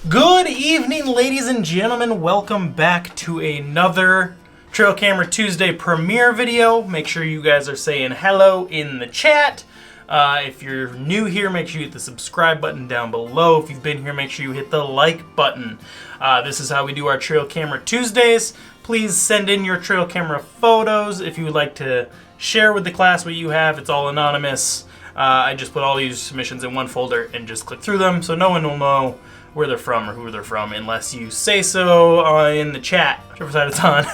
Good evening, ladies and gentlemen. Welcome back to another Trail Camera Tuesday premiere video. Make sure you guys are saying hello in the chat. If you're new here, make sure you hit the subscribe button down below. If you've been here, make sure you hit the like button. This is how we do our Trail Camera Tuesdays. Please send in your trail camera photos if you would like to share with the class what you have. It's all anonymous. I just put all these submissions in one folder and just click through them, so no one will know where they're from or who they're from unless you say so in the chat, whichever side it's on.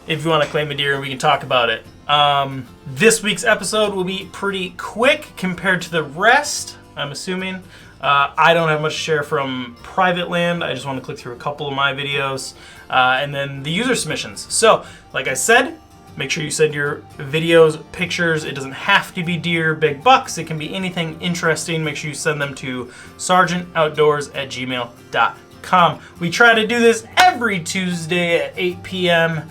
If you want to claim a deer, we can talk about it. This week's episode will be pretty quick compared to the rest, I'm assuming. I don't have much to share from private land. I just want to click through a couple of my videos and then the user submissions. So, like I said, make sure you send your videos, pictures. It doesn't have to be deer, big bucks. It can be anything interesting. Make sure you send them to SgtOutdoors@gmail.com. We try to do this every Tuesday at 8 p.m.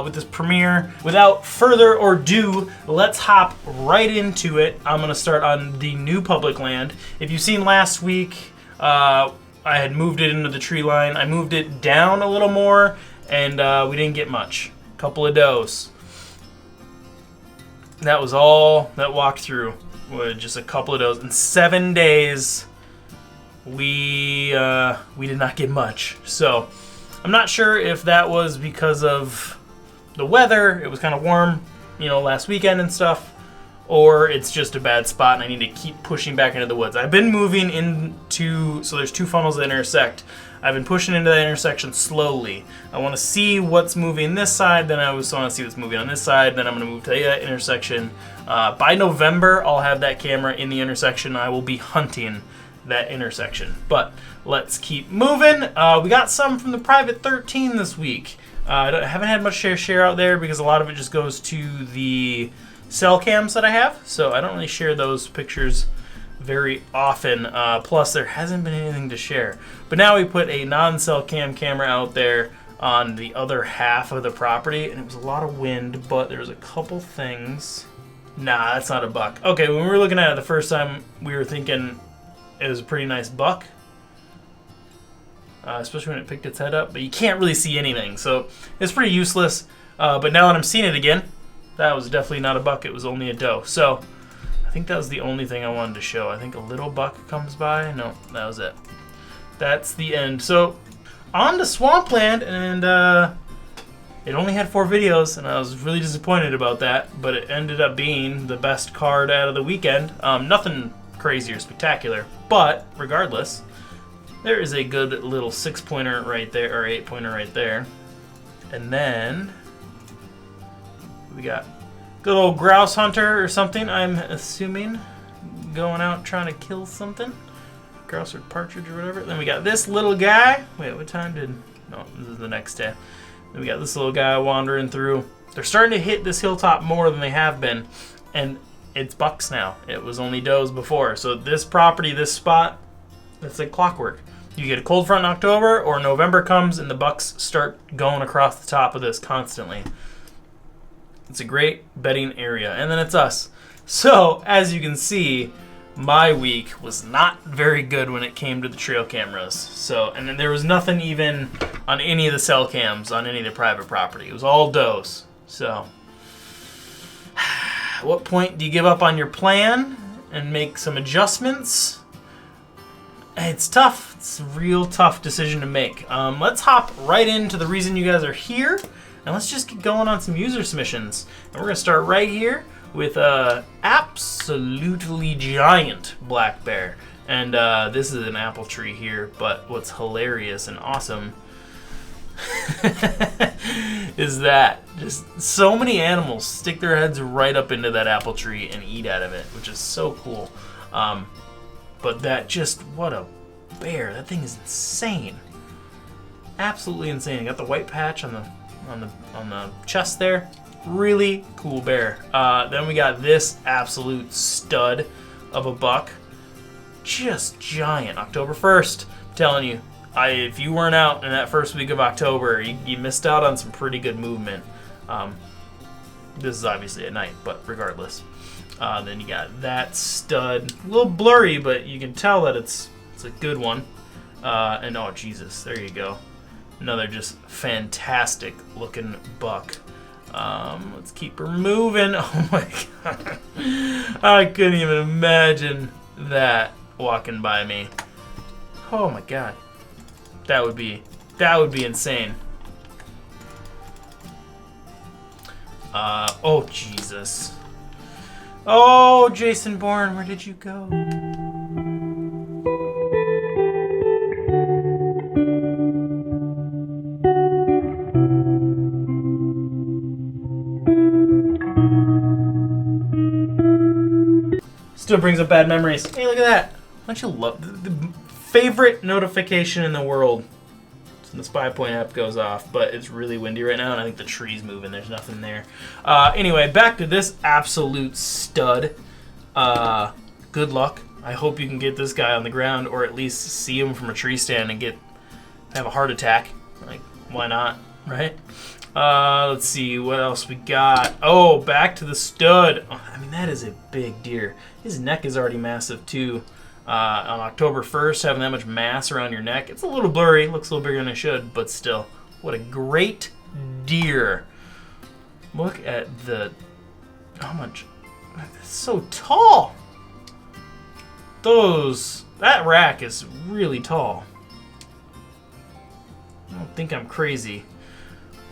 With this premiere. Without further ado, let's hop right into it. I'm going to start on the new public land. If you've seen last week, I had moved it into the tree line. I moved it down a little more, and we didn't get much. A couple of does. That was all that walked through, with just a couple of those. In 7 days, we did not get much. So I'm not sure if that was because of the weather. It was kind of warm, last weekend and stuff, or it's just a bad spot and I need to keep pushing back into the woods. I've been moving into, so there's two funnels that intersect. I've been pushing into that intersection slowly. I want to see what's moving this side, then I also want to see what's moving on this side, then I'm going to move to that intersection. By November, I'll have that camera in the intersection. I will be hunting that intersection. But let's keep moving. We got some from the Private 13 this week. I haven't had much share out there because a lot of it just goes to the cell cams that I have, so I don't really share those pictures very often. Plus, there hasn't been anything to share. But now we put a non-cell cam camera out there on the other half of the property, and it was a lot of wind, but there was a couple things. Nah, that's not a buck. Okay, when we were looking at it the first time, we were thinking it was a pretty nice buck, especially when it picked its head up, but you can't really see anything, so it's pretty useless. But now that I'm seeing it again, that was definitely not a buck, it was only a doe. So I think that was the only thing I wanted to show. I think a little buck comes by. No, that was it. That's the end. So on to swampland, and it only had 4 videos, and I was really disappointed about that, but it ended up being the best card out of the weekend. Nothing crazy or spectacular, but regardless, there is a good little 6-pointer right there, or 8-pointer right there. And then we got good old grouse hunter or something, I'm assuming, going out trying to kill something. Grouse or partridge or whatever. Then we got this little guy. Wait, what time did... No, this is the next day. Then we got this little guy wandering through. They're starting to hit this hilltop more than they have been, and it's bucks now. It was only does before. So this property, this spot, it's like clockwork. You get a cold front in October, or November comes and the bucks start going across the top of this constantly. It's a great bedding area. And then it's us. So, as you can see, my week was not very good when it came to the trail cameras. So, and then there was nothing even on any of the cell cams on any of the private property. It was all does. So, at what point do you give up on your plan and make some adjustments? It's tough. It's a real tough decision to make. Let's hop right into the reason you guys are here. And let's just get going on some user submissions. And we're going to start right here with a absolutely giant black bear. And this is an apple tree here, but what's hilarious and awesome is that just so many animals stick their heads right up into that apple tree and eat out of it, which is so cool. But that just, what a bear. That thing is insane. Absolutely insane. Got the white patch on the chest there. Really cool bear. Then we got this absolute stud of a buck. Just giant. October 1st. I'm telling you, if you weren't out in that first week of October, you missed out on some pretty good movement. This is obviously at night, but regardless. Then you got that stud. A little blurry, but you can tell that it's a good one. And oh, Jesus, there you go. Another just fantastic looking buck. Let's keep her moving. Oh my God. I couldn't even imagine that walking by me. Oh my God. That would be insane. Oh Jesus. Oh, Jason Bourne, where did you go? Still brings up bad memories. Hey, look at that. Don't you love the favorite notification in the world? The Spypoint app goes off, but it's really windy right now, and I think the tree's moving. There's nothing there. Anyway, back to this absolute stud. Good luck. I hope you can get this guy on the ground, or at least see him from a tree stand and have a heart attack. Like, why not, right? Let's see what else we got. Oh, back to the stud. Oh, I mean, that is a big deer. His neck is already massive too. On October 1st, having that much mass around your neck, it's a little blurry, looks a little bigger than it should, but still, what a great deer. Look at how much, it's so tall. That rack is really tall. I don't think I'm crazy.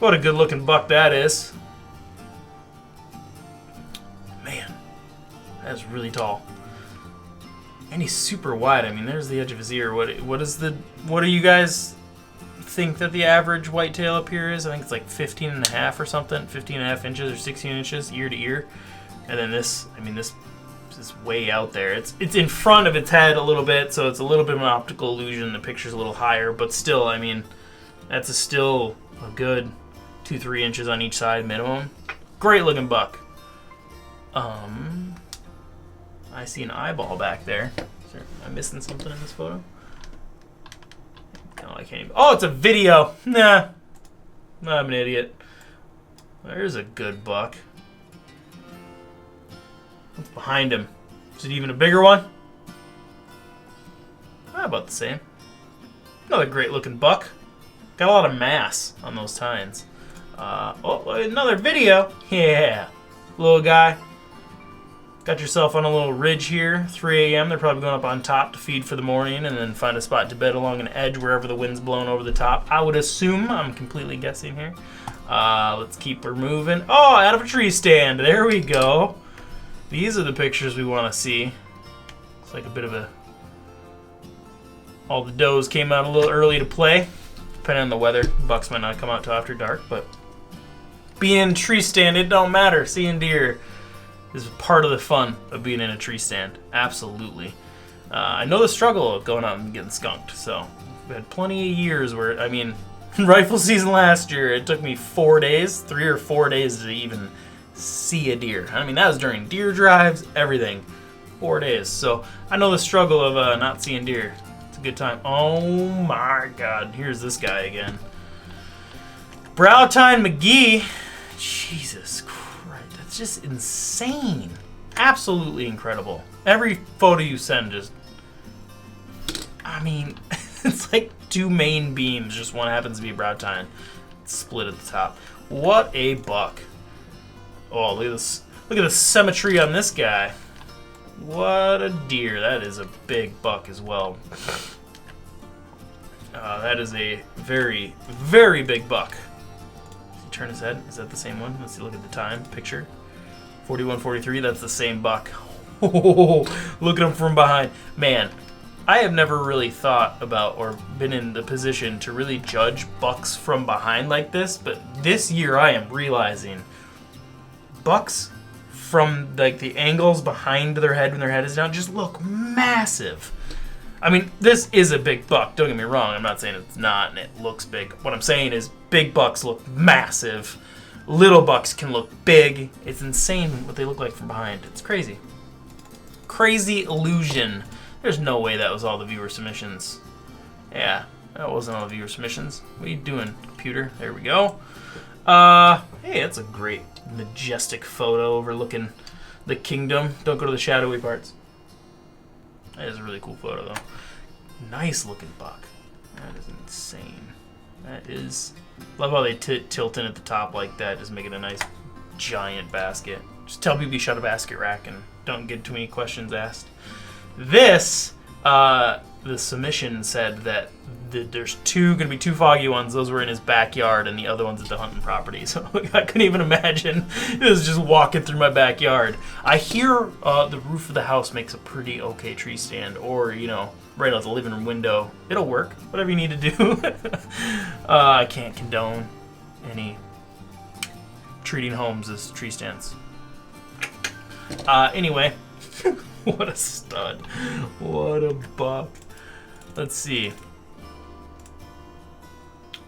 What a good looking buck that is. Man, that's really tall. And he's super wide. I mean, there's the edge of his ear. What do you guys think that the average whitetail up here is? I think it's like 15 and a half or something, 15 and a half inches or 16 inches ear to ear. And then this is way out there. It's in front of its head a little bit, so it's a little bit of an optical illusion. The picture's a little higher, but still, I mean, that's still a good 2-3 inches on each side minimum. Great looking buck. I see an eyeball back there. Am I missing something in this photo? No, I can't even. Oh, it's a video. Nah. I'm an idiot. There's a good buck. What's behind him? Is it even a bigger one? About the same. Another great looking buck. Got a lot of mass on those tines. Oh, another video. Yeah. Little guy. Got yourself on a little ridge here, 3 a.m. They're probably going up on top to feed for the morning and then find a spot to bed along an edge wherever the wind's blowing over the top. I would assume. I'm completely guessing here. Let's keep her moving. Oh, out of a tree stand. There we go. These are the pictures we want to see. Looks like a bit of a... All the does came out a little early to play. Depending on the weather, bucks might not come out till after dark, but being in a tree stand, it don't matter. Seeing deer is part of the fun of being in a tree stand. Absolutely. I know the struggle of going out and getting skunked, so we've had plenty of years where, I mean, rifle season last year, it took me 4 days, 3 or 4 days to even see a deer. I mean, that was during deer drives, everything. 4 days. So I know the struggle of not seeing deer. It's a good time. Oh my God, here's this guy again. Browtine McGee. Jesus Christ. It's just insane. Absolutely incredible. Every photo you send just... I mean, it's like 2 main beams. Just one happens to be Browtine. It's split at the top. What a buck. Oh, look at this. Look at the symmetry on this guy. What a deer. That is a big buck as well. That is a very, very big buck. Does he turn his head? Is that the same one? Let's see, look at the time picture. 41-43, that's the same buck. Oh, look at him from behind. Man, I have never really thought about or been in the position to really judge bucks from behind like this, but this year I am realizing bucks from like the angles behind their head when their head is down just look massive. I mean, this is a big buck, don't get me wrong. I'm not saying it's not and it looks big. What I'm saying is big bucks look massive. Little bucks can look big. It's insane what they look like from behind. It's crazy. Crazy illusion. There's no way that was all the viewer submissions. Yeah, that wasn't all the viewer submissions. What are you doing, computer? There we go. Hey, that's a great, majestic photo overlooking the kingdom. Don't go to the shadowy parts. That is a really cool photo, though. Nice looking buck. That is insane. That is... Love how they tilt in at the top like that, just make it a nice giant basket. Just tell people you shut a basket rack and don't get too many questions asked. This, the submission said that there's gonna be two foggy ones. Those were in his backyard, and the other one's at the hunting property. So I couldn't even imagine it was just walking through my backyard. I hear the roof of the house makes a pretty okay tree stand, or you know, right out the living room window. It'll work. Whatever you need to do. I can't condone any treating homes as tree stands. Anyway, what a stud. What a buck. Let's see.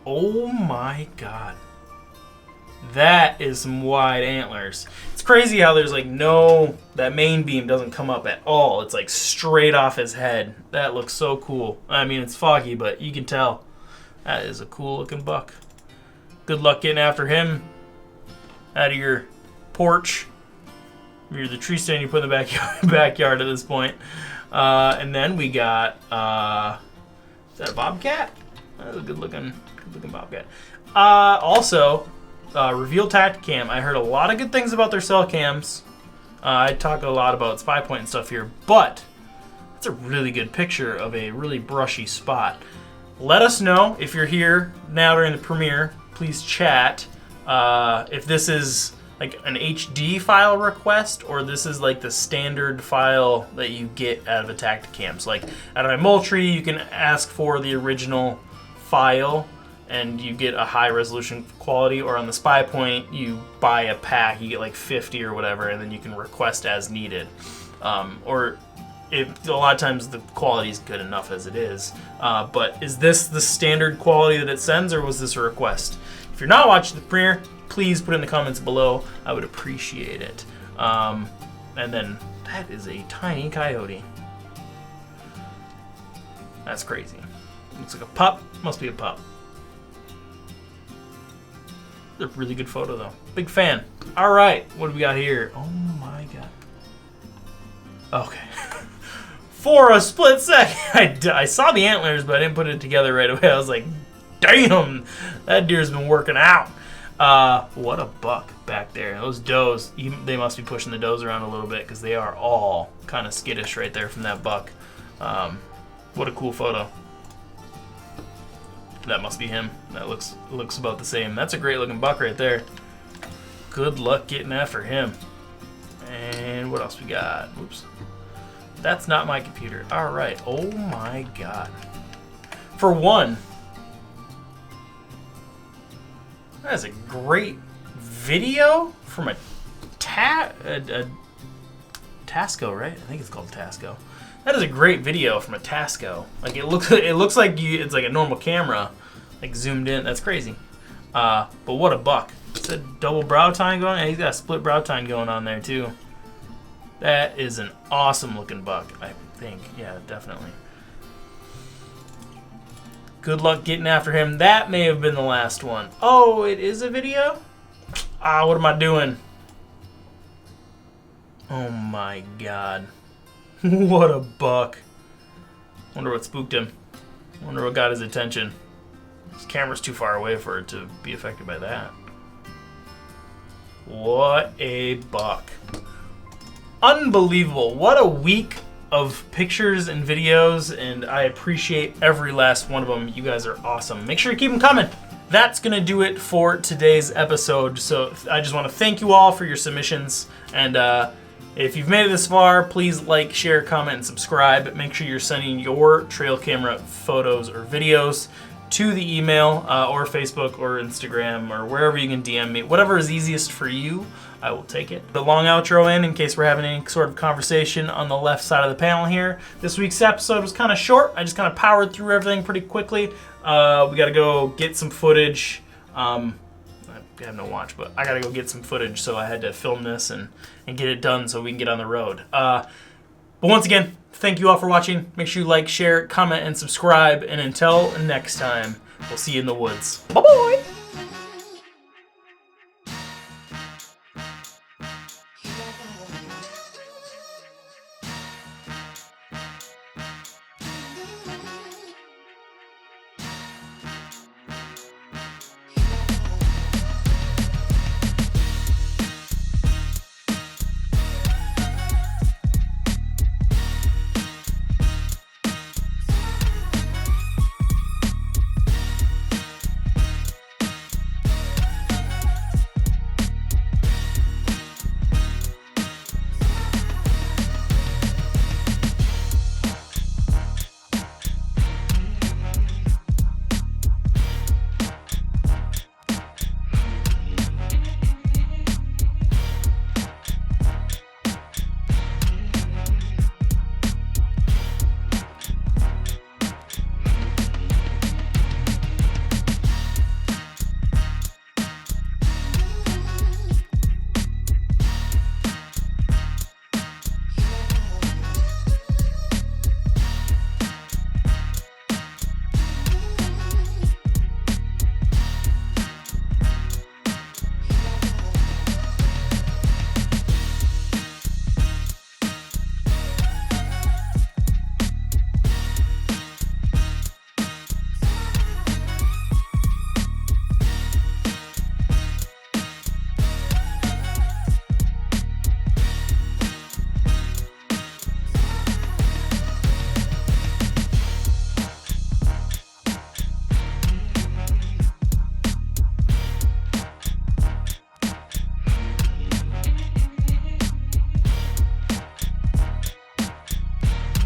Oh my god. That is some wide antlers. It's crazy how there's like that main beam doesn't come up at all. It's like straight off his head. That looks so cool. I mean, it's foggy, but you can tell. That is a cool looking buck. Good luck getting after him out of your porch. You're the tree stand you put in the backyard at this point. And then we got, is that a bobcat? That's a good looking bobcat. Also, Reveal Tacticam. I heard a lot of good things about their cell cams. I talk a lot about Spypoint and stuff here, but it's a really good picture of a really brushy spot. Let us know if you're here now during the premiere. Please chat if this is like an HD file request, or this is like the standard file that you get out of a Tacticam. So like out of my Moultrie, you can ask for the original file and you get a high resolution quality, or on the Spypoint, you buy a pack, you get like 50 or whatever, and then you can request as needed. Or a lot of times the quality is good enough as it is. But is this the standard quality that it sends, or was this a request? If you're not watching the premiere, please put in the comments below. I would appreciate it. And then that is a tiny coyote. That's crazy. Looks like a pup. Must be a pup. It's a really good photo though. Big fan. All right, what do we got here? Oh my god. Okay. For a split second, I saw the antlers, but I didn't put it together right away. I was like, damn, that deer's been working out. What a buck back there. Those does, they must be pushing the does around a little bit because they are all kind of skittish right there from that buck. What a cool photo. That must be him. That looks about the same. That's a great looking buck right there. Good luck getting after him. And what else we got? Oops. That's not my computer. All right. Oh my god. For one, that is a great video from a Tasco, right? I think it's called Tasco. That is a great video from a Tasco. Like it looks like it's like a normal camera, like zoomed in. That's crazy. But what a buck! It's a double brow tine going. And he's got a split brow tine going on there too. That is an awesome looking buck, I think. Yeah, definitely. Good luck getting after him. That may have been the last one. Oh, it is a video? What am I doing? Oh my god. What a buck. Wonder what spooked him. Wonder what got his attention. This camera's too far away for it to be affected by that. What a buck. Unbelievable. What a week of pictures and videos, and I appreciate every last one of them. You guys are awesome. Make sure you keep them coming. That's gonna do it for today's episode. So I just want to thank you all for your submissions, and if you've made it this far, please like, share, comment, and subscribe. Make sure you're sending your trail camera photos or videos to the email or Facebook or Instagram or wherever you can DM me. Whatever is easiest for you, I will take it. The long outro in case we're having any sort of conversation on the left side of the panel here. This week's episode was kind of short. I just kind of powered through everything pretty quickly. We got to go get some footage. I have no watch, but I gotta go get some footage, so I had to film this and get it done so we can get on the road. But once again, thank you all for watching. Make sure you like, share, comment, and subscribe. And until next time, we'll see you in the woods. Bye-bye!